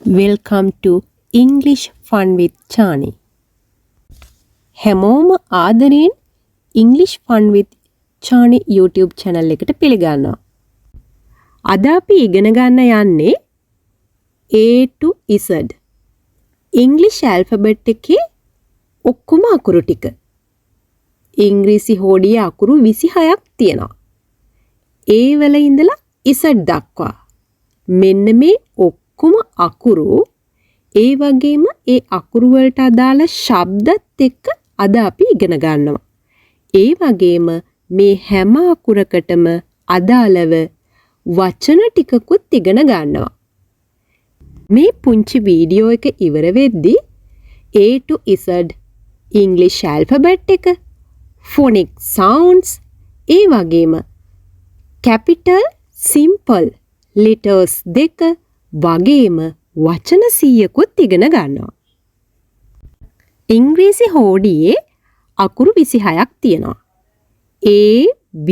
Welcome to English Fun with Chani. හැමෝම ආදරයෙන් English Fun with Chani YouTube channel එකට පිළිගන්නවා. අද අපි ඉගෙන ගන්න යන්නේ A to Z. English alphabet එකේ ඔක්කොම අකුරු ටික. ඉංග්‍රීසි හෝඩියේ අකුරු 26ක් තියෙනවා. A වල ඉඳලා Z දක්වා. මෙන්න මේ ඔක්කොම අකුරු ඒ වගේම ඒ අකුරු වලට අදාළ ශබ්දත් එක්ක අද අපි ඉගෙන ගන්නවා. ඒ වගේම මේ හැම අකුරකටම අදාළව වචන ටිකකුත් ඉගෙන ගන්නවා. මේ පුංචි වීඩියෝ එක ඉවර වෙද්දී A to Z English alphabet එක, phonic sounds, ඒ වගේම capital, simple letters දෙක වගේම වචන 100කුත් ඉගෙන ගන්නවා. ඉංග්‍රීසි හෝඩියේ අකුරු 26ක් තියෙනවා. A, B,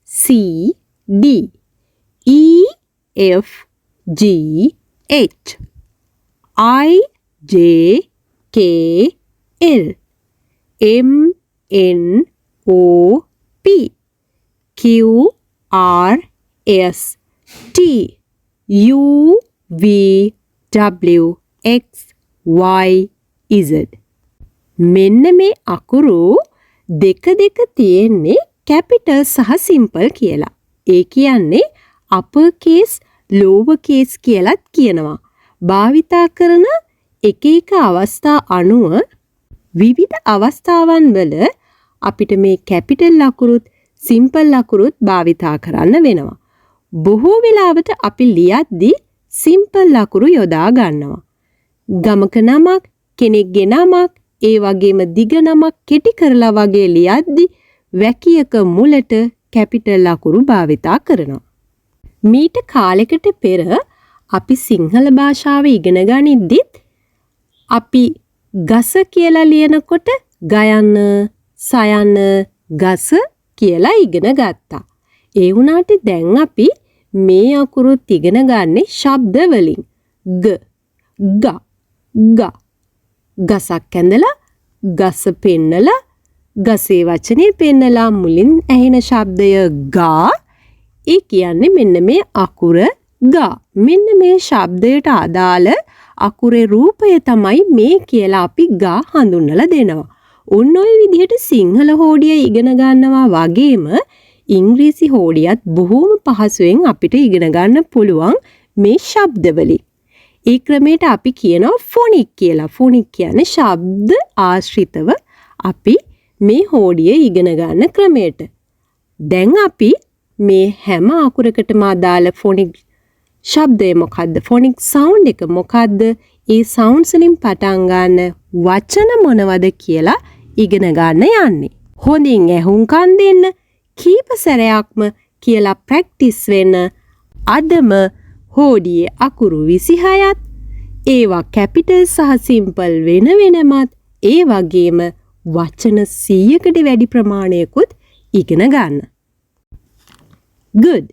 C, D, E, F, G, H, I, J, K, L, M, N, O, P, Q, R, S, T, U, V, W, X, Y, Z. මෙන්න මේ අකුරු දෙක තියෙන්නේ capital සහ simple කියලා. ඒ කියන්නේ upper case, lower case කියලාත් කියනවා. භාවිතා කරන එක අවස්ථා අනුව විවිධ අවස්ථාවන් වල අපිට මේ capital අකුරුත් simple අකුරුත් භාවිතා කරන්න වෙනවා. බොහෝ වෙලාවට අපි ලියද්දී simple අකුරු යොදා ගන්නවා. ගමක නමක්, කෙනෙක්ගේ නමක්, ඒ වගේම දිග නමක් කෙටි කරලා වගේ ලියද්දී වැකියක මුලට capital අකුරු භාවිතා කරනවා. මීට කාලයකට පෙර අපි සිංහල භාෂාව ඉගෙන ගනිද්දිත් අපි ගස කියලා ලියනකොට ගයන්න, සයන්න, ගස කියලා ඉගෙන ගත්තා. ඒ වුණාට දැන් අපි මේ අකුරුත් ඉගෙන ගන්නේ ශබ්ද වලින්. ග, ග, ග. ගසක් ඇඳලා, ගස පෙන්නලා, ගසේ වචනේ පෙන්නලා මුලින් ඇහෙන ශබ්දය ගා. ඒ කියන්නේ මෙන්න මේ අකුර ගා. මෙන්න මේ ශබ්දයට අදාළ අකුරේ රූපය තමයි මේ කියලා අපි ගා හඳුන්වලා දෙනවා. ඔන්න ඔය විදිහට සිංහල හෝඩිය ඉගෙන ගන්නවා වගේම ඉංග්‍රීසි හෝඩියත් බොහෝම පහසුවෙන් අපිට ඉගෙන ගන්න පුළුවන් මේ ශබ්දවලින්. ඒ ක්‍රමයට අපි කියනවා ෆොනික් කියලා. ෆොනික් කියන්නේ ශබ්ද ආශ්‍රිතව අපි මේ හෝඩිය ඉගෙන ගන්න ක්‍රමයට. දැන් අපි මේ හැම අකුරකටම අදාළ ෆොනික් ශබ්දය මොකද්ද? ෆොනික් සවුන්ඩ් එක මොකද්ද? ඒ සවුන්ඩ්ස් වලින් පටන් ගන්න වචන මොනවද කියලා ඉගෙන ගන්න යන්නේ. හොඳින් ඇහුම්කන් දෙන්න, කීප සැරයක්ම කියලා ප්‍රැක්ටිස් වෙන්න. අදම හෝඩියේ අකුරු 26ත් ඒවා කැපිටල් සහ සිම්පල් වෙන වෙනමත් ඒ වගේම වචන 100කට වැඩි ප්‍රමාණයකුත් ඉගෙන ගන්න. good.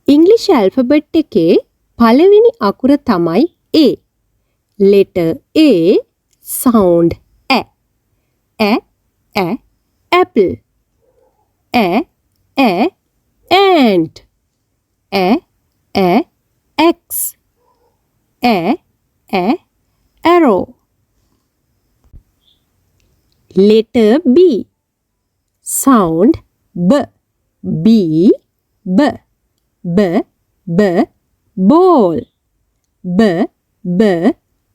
English alphabet එකේ පළවෙනි අකුර තමයි A. letter A, sound A. apple. ant. X. arrow. Letter B, sound B. Ball.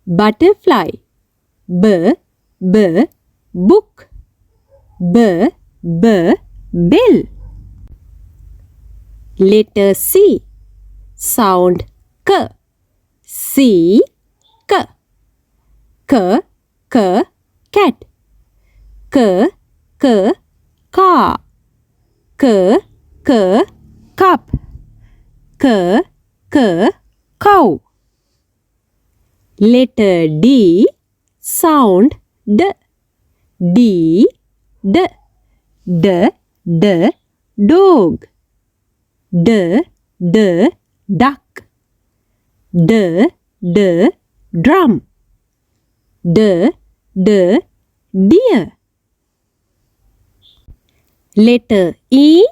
Butterfly. Book. Bell. Letter C, sound K. Cat. Car. Cup. Cow. Letter D, sound D. Dog. Duck. D, drum. D, deer. Letter E,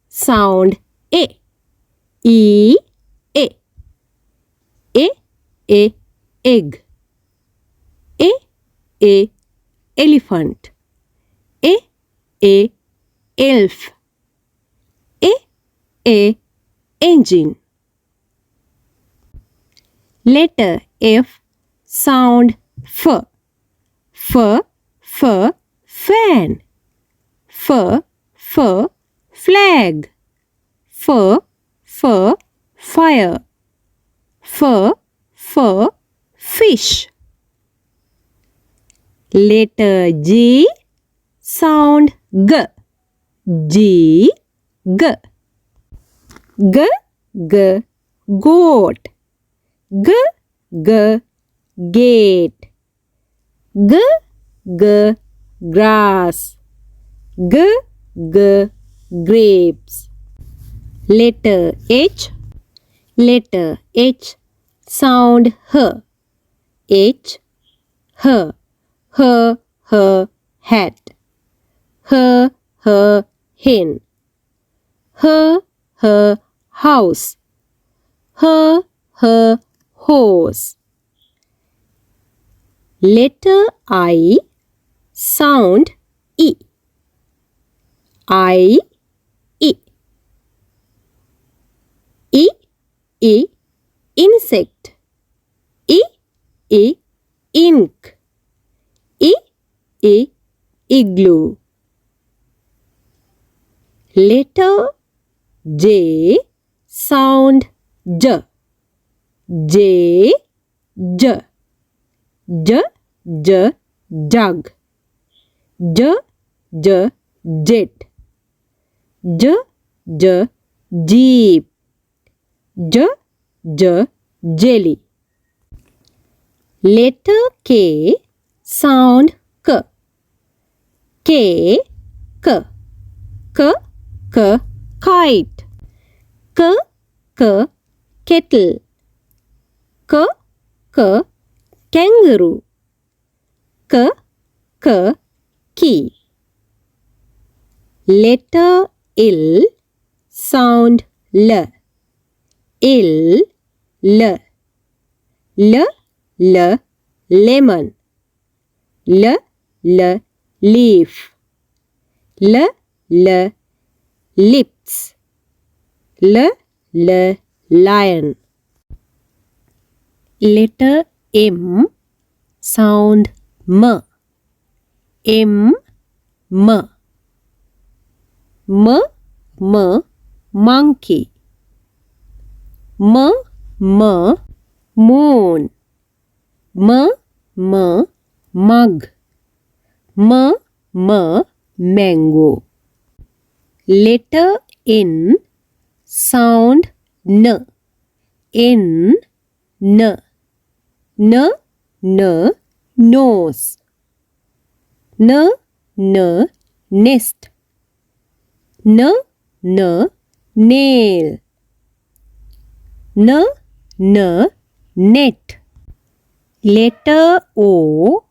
sound A. E, A. A, egg. A, elephant. A, elf. A, engine. Letter F, sound F. F, fan. F, flag. F, fire. F, fish. Letter G, sound G. G, goat. G, gate. G, grass. G, grapes. Letter H, sound H. H, her hat. Her hen. Her house. Her horse. Letter I, sound E. I, insect. E, ink. E, igloo. Letter J, sound J. J, jug. Jet. Jeep. Jelly. Letter K, sound K. K, kite. Kettle. Kangaroo. Key. Letter L, sound L. Lemon. Leaf. Lips. Lion. Letter M, sound M. Monkey. Moon. Mug. Mango. Letter N, sound N. Nose. Nest. Nail. Net. Letter O,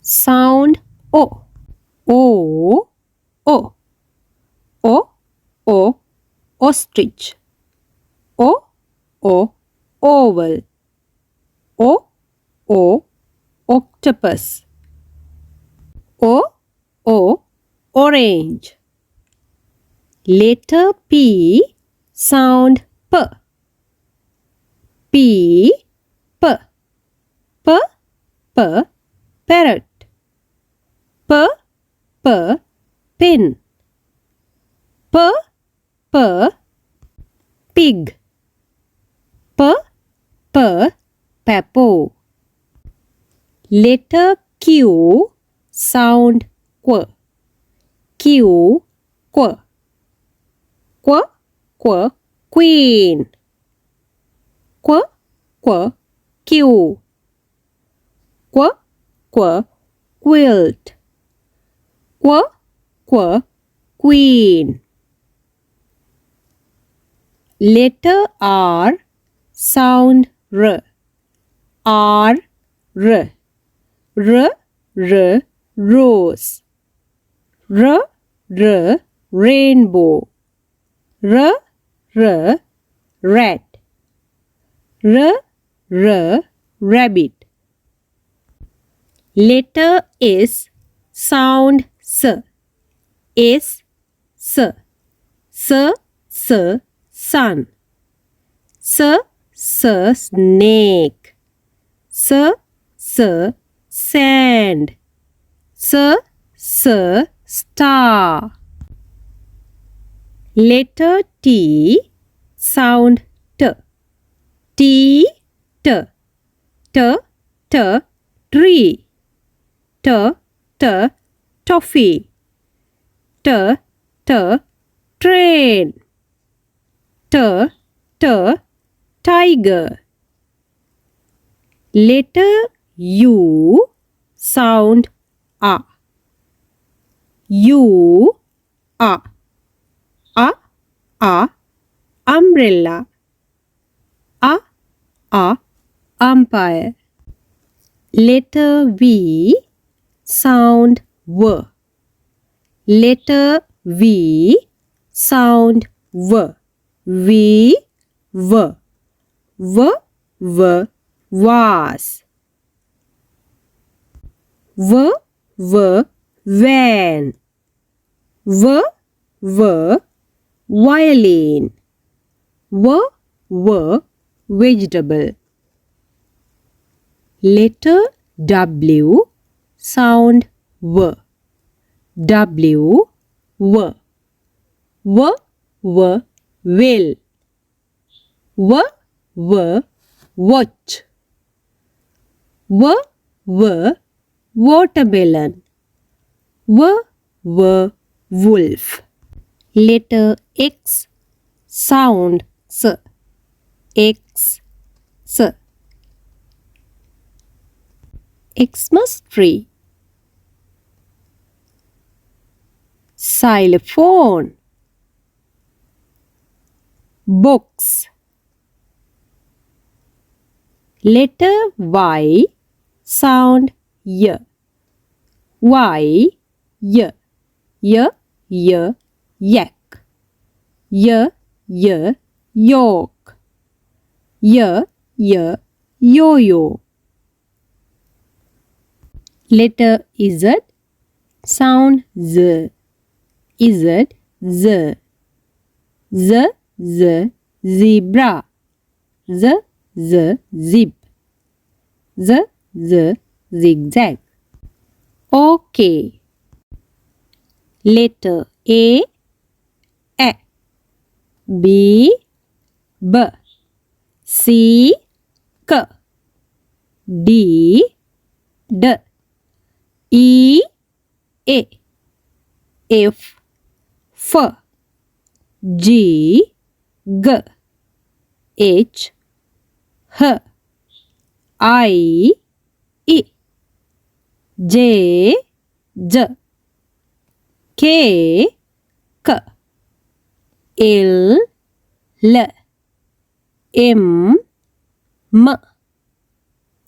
sound O. Ostrich. Oval. Octopus. Orange. Letter P, sound P. Parrot. Pin. Pig. Papo. Letter Q, sound Q. Queen. Quilt. Queen. Letter R, sound r. R, r. R, r, rose. R, r, rainbow. R, r, rat. R, r, rabbit. Letter S, sound s. S, s. S, s, sun. S, s, snake. S, s, sand. S, s, star. Letter T, sound t. T, t. T, t, tree. T, t, toffee. T, t, train. T, t, tiger. Letter U, sound a. U, a. A, a, umbrella. A, a, umpire. Letter V, sound w. Letter V, sound v. V, v. V, v, vase. V, v, van. V, v, violin. V, v, vegetable. Letter W, sound w. W, w. W, w, will. W, w, watch. W, w, watermelon. W, w, wolf. Letter X, sound s. X, s. Xmas tree. Xylophone. Box. Letter Y, sound y. Y, y. Y, y, yak. Y, y, york. Y, y, yo-yo. Letter Z, sound z. Z, z. Z, z, zebra. Z, z, zip. Z, z, zigzag. Okay. Letter A, B, b. C, k. D, d. E, a. F, f. G, g. H, h. I, I. J, j. K, k. L, l. M, m.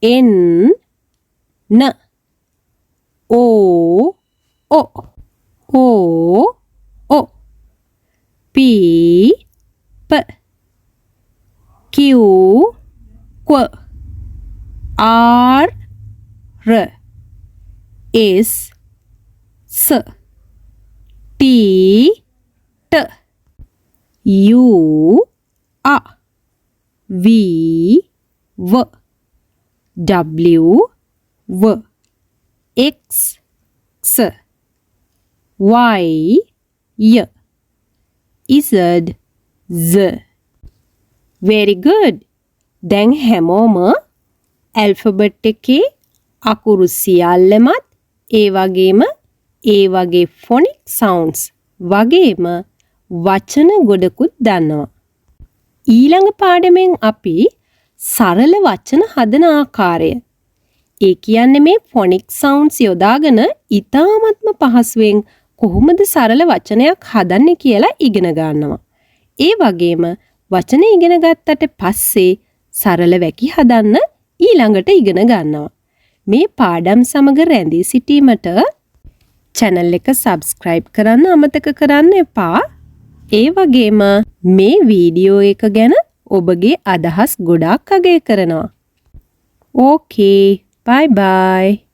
N, n. O, o. O, o. P, p. Q, qu. R, r. S, s. T, t. U, a. V, v. W, v. X, x. Y, y. Z, z. Very good. දැන් හැමෝම ඇල්ෆබෙට් එකේ අකුරු සියල්ලමත් ඒ වගේ ෆොනික් sounds වගේම වචන ගොඩකුත් දන්නවා. ඊළඟ පාඩමෙන් අපි සරල වචන හදන ආකාරය. ඒ කියන්නේ මේ ෆොනික් සවුන්ඩ්ස් යොදාගෙන ඉතාමත්ම පහසුවෙන් කොහොමද සරල වචනයක් හදන්නේ කියලා ඉගෙන ගන්නවා. ඒ වගේම වචන ඉගෙන ගත්තට පස්සේ සරල වැකි හදන්න ඊළඟට ඉගෙන ගන්නවා. මේ පාඩම් සමග රැඳී සිටීමට channel එක subscribe කරන්න අමතක කරන්න එපා. ඒ වගේම මේ වීඩියෝ එක ගැන ඔබගේ අදහස් ගොඩාක් අගය කරනවා. Okay, bye bye.